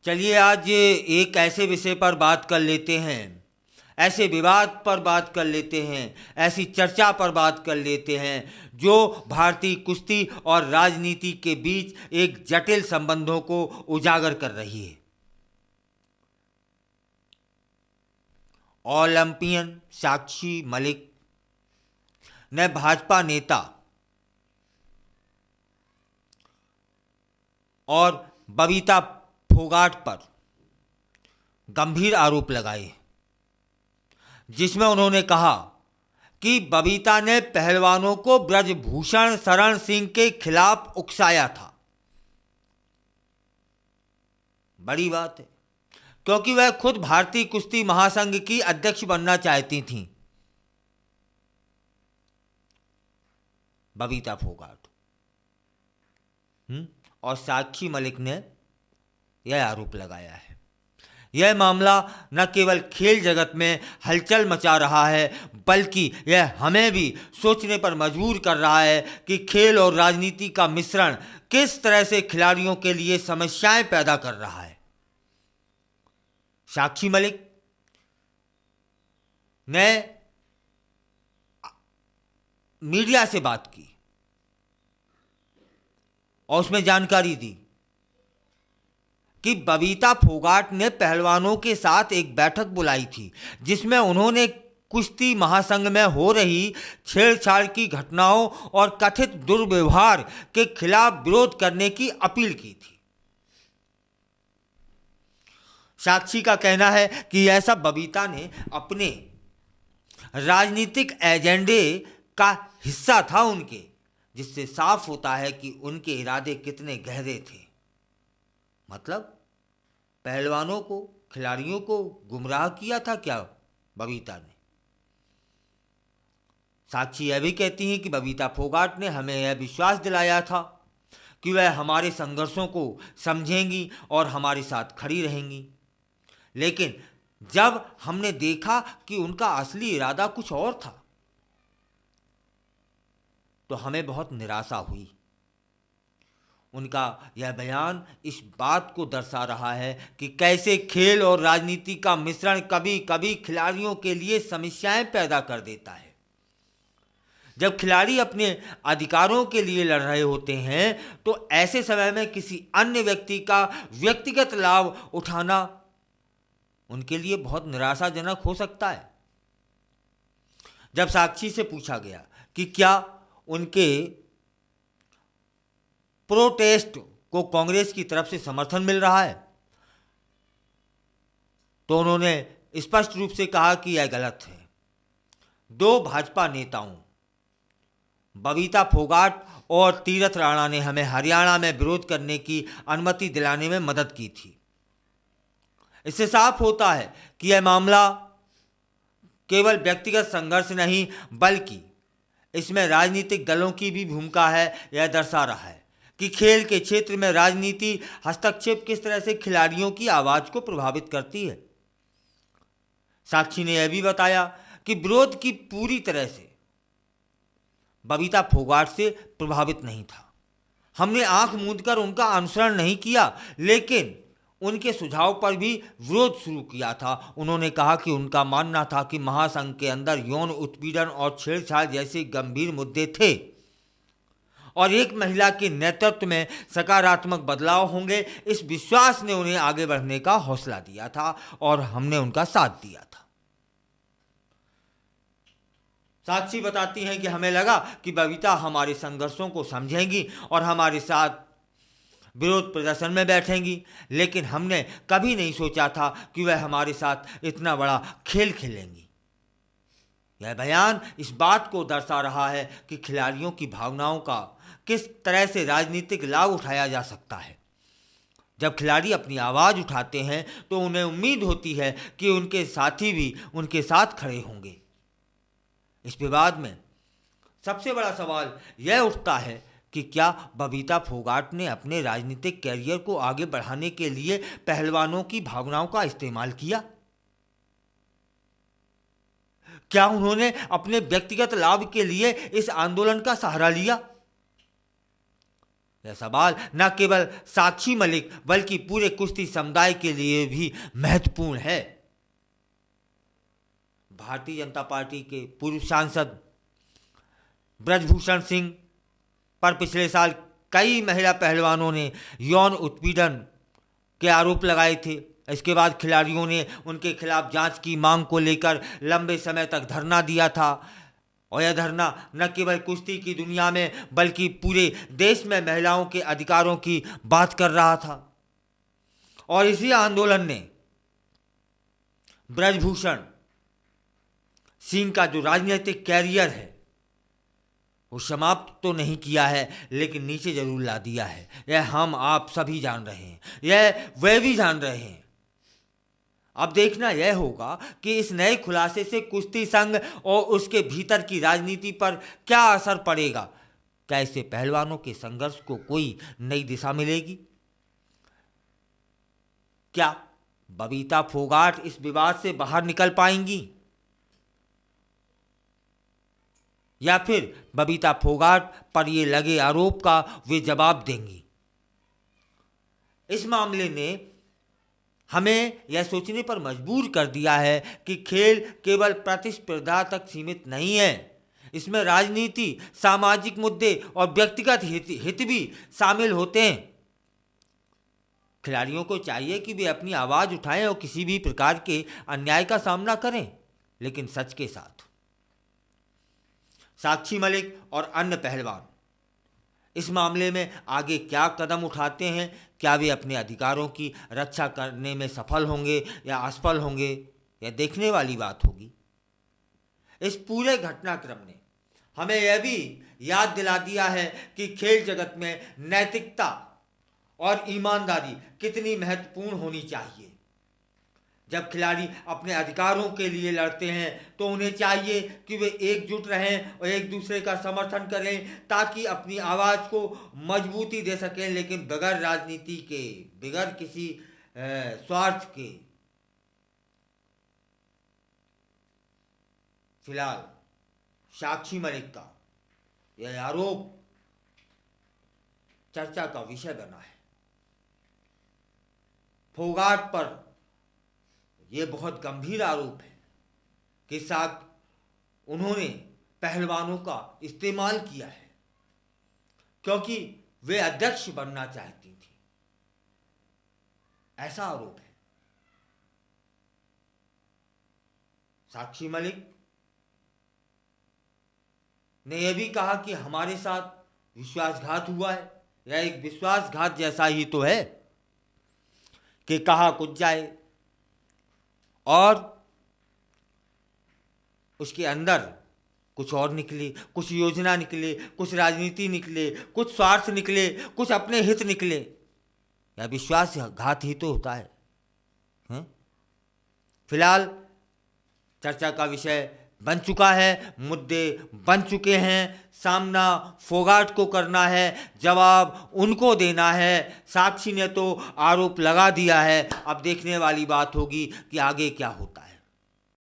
चलिए आज एक ऐसे विषय पर बात कर लेते हैं, ऐसे विवाद पर बात कर लेते हैं, ऐसी चर्चा पर बात कर लेते हैं जो भारतीय कुश्ती और राजनीति के बीच एक जटिल संबंधों को उजागर कर रही है। ओलंपियन साक्षी मलिक ने भाजपा नेता और बबीता फोगाट पर गंभीर आरोप लगाए, जिसमें उन्होंने कहा कि बबीता ने पहलवानों को ब्रजभूषण शरण सिंह के खिलाफ उकसाया था। बड़ी बात है, क्योंकि वह खुद भारतीय कुश्ती महासंघ की अध्यक्ष बनना चाहती थीं, बबीता फोगाट। और साक्षी मलिक ने यह आरोप लगाया है। यह मामला न केवल खेल जगत में हलचल मचा रहा है, बल्कि यह हमें भी सोचने पर मजबूर कर रहा है कि खेल और राजनीति का मिश्रण किस तरह से खिलाड़ियों के लिए समस्याएं पैदा कर रहा है। साक्षी मलिक ने मीडिया से बात की और उसमें जानकारी दी कि बबीता फोगाट ने पहलवानों के साथ एक बैठक बुलाई थी, जिसमें उन्होंने कुश्ती महासंघ में हो रही छेड़छाड़ की घटनाओं और कथित दुर्व्यवहार के खिलाफ विरोध करने की अपील की थी। साक्षी का कहना है कि ऐसा बबीता ने अपने राजनीतिक एजेंडे का हिस्सा था उनके, जिससे साफ होता है कि उनके इरादे कितने गहरे थे। मतलब पहलवानों को, खिलाड़ियों को गुमराह किया था क्या बबीता ने। साक्षी यह भी कहती हैं कि बबीता फोगाट ने हमें यह विश्वास दिलाया था कि वह हमारे संघर्षों को समझेंगी और हमारे साथ खड़ी रहेंगी, लेकिन जब हमने देखा कि उनका असली इरादा कुछ और था तो हमें बहुत निराशा हुई। उनका यह बयान इस बात को दर्शा रहा है कि कैसे खेल और राजनीति का मिश्रण कभी कभी खिलाड़ियों के लिए समस्याएं पैदा कर देता है। जब खिलाड़ी अपने अधिकारों के लिए लड़ रहे होते हैं तो ऐसे समय में किसी अन्य व्यक्ति का व्यक्तिगत लाभ उठाना उनके लिए बहुत निराशाजनक हो सकता है। जब साक्षी से पूछा गया कि क्या उनके प्रोटेस्ट को कांग्रेस की तरफ से समर्थन मिल रहा है, तो उन्होंने स्पष्ट रूप से कहा कि यह गलत है। दो भाजपा नेताओं बबीता फोगाट और तीरथ राणा ने हमें हरियाणा में विरोध करने की अनुमति दिलाने में मदद की थी। इससे साफ होता है कि यह मामला केवल व्यक्तिगत संघर्ष नहीं, बल्कि इसमें राजनीतिक दलों की भी भूमिका है। यह दर्शा रहा है कि खेल के क्षेत्र में राजनीति हस्तक्षेप किस तरह से खिलाड़ियों की आवाज को प्रभावित करती है। साक्षी ने यह भी बताया कि विरोध की पूरी तरह से बबीता फोगाट से प्रभावित नहीं था। हमने आंख मूंदकर उनका अनुसरण नहीं किया, लेकिन उनके सुझाव पर भी विरोध शुरू किया था। उन्होंने कहा कि उनका मानना था कि महासंघ के अंदर यौन उत्पीड़न और छेड़छाड़ जैसे गंभीर मुद्दे थे और एक महिला के नेतृत्व में सकारात्मक बदलाव होंगे। इस विश्वास ने उन्हें आगे बढ़ने का हौसला दिया था और हमने उनका साथ दिया था। साक्षी बताती हैं कि हमें लगा कि बबीता हमारे संघर्षों को समझेंगी और हमारे साथ विरोध प्रदर्शन में बैठेंगी, लेकिन हमने कभी नहीं सोचा था कि वह हमारे साथ इतना बड़ा खेल खेलेंगी। यह बयान इस बात को दर्शा रहा है कि खिलाड़ियों की भावनाओं का किस तरह से राजनीतिक लाभ उठाया जा सकता है। जब खिलाड़ी अपनी आवाज़ उठाते हैं तो उन्हें उम्मीद होती है कि उनके साथी भी उनके साथ खड़े होंगे। इस विवाद में सबसे बड़ा सवाल यह उठता है कि क्या बबीता फोगाट ने अपने राजनीतिक कैरियर को आगे बढ़ाने के लिए पहलवानों की भावनाओं का इस्तेमाल किया? क्या उन्होंने अपने व्यक्तिगत लाभ के लिए इस आंदोलन का सहारा लिया? यह सवाल न केवल साक्षी मलिक बल्कि पूरे कुश्ती समुदाय के लिए भी महत्वपूर्ण है। भारतीय जनता पार्टी के पूर्व सांसद ब्रजभूषण सिंह पर पिछले साल कई महिला पहलवानों ने यौन उत्पीड़न के आरोप लगाए थे। इसके बाद खिलाड़ियों ने उनके खिलाफ जांच की मांग को लेकर लंबे समय तक धरना दिया था और यह धरना न केवल कुश्ती की दुनिया में बल्कि पूरे देश में महिलाओं के अधिकारों की बात कर रहा था। और इसी आंदोलन ने ब्रजभूषण सिंह का जो राजनीतिक कैरियर है वो समाप्त तो नहीं किया है, लेकिन नीचे जरूर ला दिया है। यह हम आप सभी जान रहे हैं, यह वे भी जान रहे हैं। अब देखना यह होगा कि इस नए खुलासे से कुश्ती संघ और उसके भीतर की राजनीति पर क्या असर पड़ेगा। क्या इससे पहलवानों के संघर्ष को कोई नई दिशा मिलेगी? क्या बबीता फोगाट इस विवाद से बाहर निकल पाएंगी या फिर बबीता फोगाट पर ये लगे आरोप का वे जवाब देंगी? इस मामले ने हमें यह सोचने पर मजबूर कर दिया है कि खेल केवल प्रतिस्पर्धा तक सीमित नहीं है। इसमें राजनीति, सामाजिक मुद्दे और व्यक्तिगत हित भी शामिल होते हैं। खिलाड़ियों को चाहिए कि वे अपनी आवाज़ उठाएं और किसी भी प्रकार के अन्याय का सामना करें, लेकिन सच के साथ। साक्षी मलिक और अन्य पहलवान इस मामले में आगे क्या कदम उठाते हैं? क्या वे अपने अधिकारों की रक्षा करने में सफल होंगे या असफल होंगे? यह देखने वाली बात होगी। इस पूरे घटनाक्रम ने हमें यह भी याद दिला दिया है कि खेल जगत में नैतिकता और ईमानदारी कितनी महत्वपूर्ण होनी चाहिए। जब खिलाड़ी अपने अधिकारों के लिए लड़ते हैं तो उन्हें चाहिए कि वे एकजुट रहें और एक दूसरे का समर्थन करें ताकि अपनी आवाज़ को मजबूती दे सकें, लेकिन बगैर राजनीति के, बगैर किसी स्वार्थ के। फिलहाल साक्षी मलिक का यह आरोप चर्चा का विषय बना है। फोगाट पर यह बहुत गंभीर आरोप है कि उन्होंने पहलवानों का इस्तेमाल किया है क्योंकि वे अध्यक्ष बनना चाहती थी, ऐसा आरोप है। साक्षी मलिक ने यह भी कहा कि हमारे साथ विश्वासघात हुआ है। यह एक विश्वासघात जैसा ही तो है कि कहा कुछ जाए और उसके अंदर कुछ और निकले, कुछ योजना निकले, कुछ राजनीति निकले, कुछ स्वार्थ निकले, कुछ अपने हित निकले। यह विश्वासघात ही तो होता है। फिलहाल चर्चा का विषय बन चुका है, मुद्दे बन चुके हैं। सामना फोगाट को करना है, जवाब उनको देना है। साक्षी ने तो आरोप लगा दिया है, अब देखने वाली बात होगी कि आगे क्या होता है।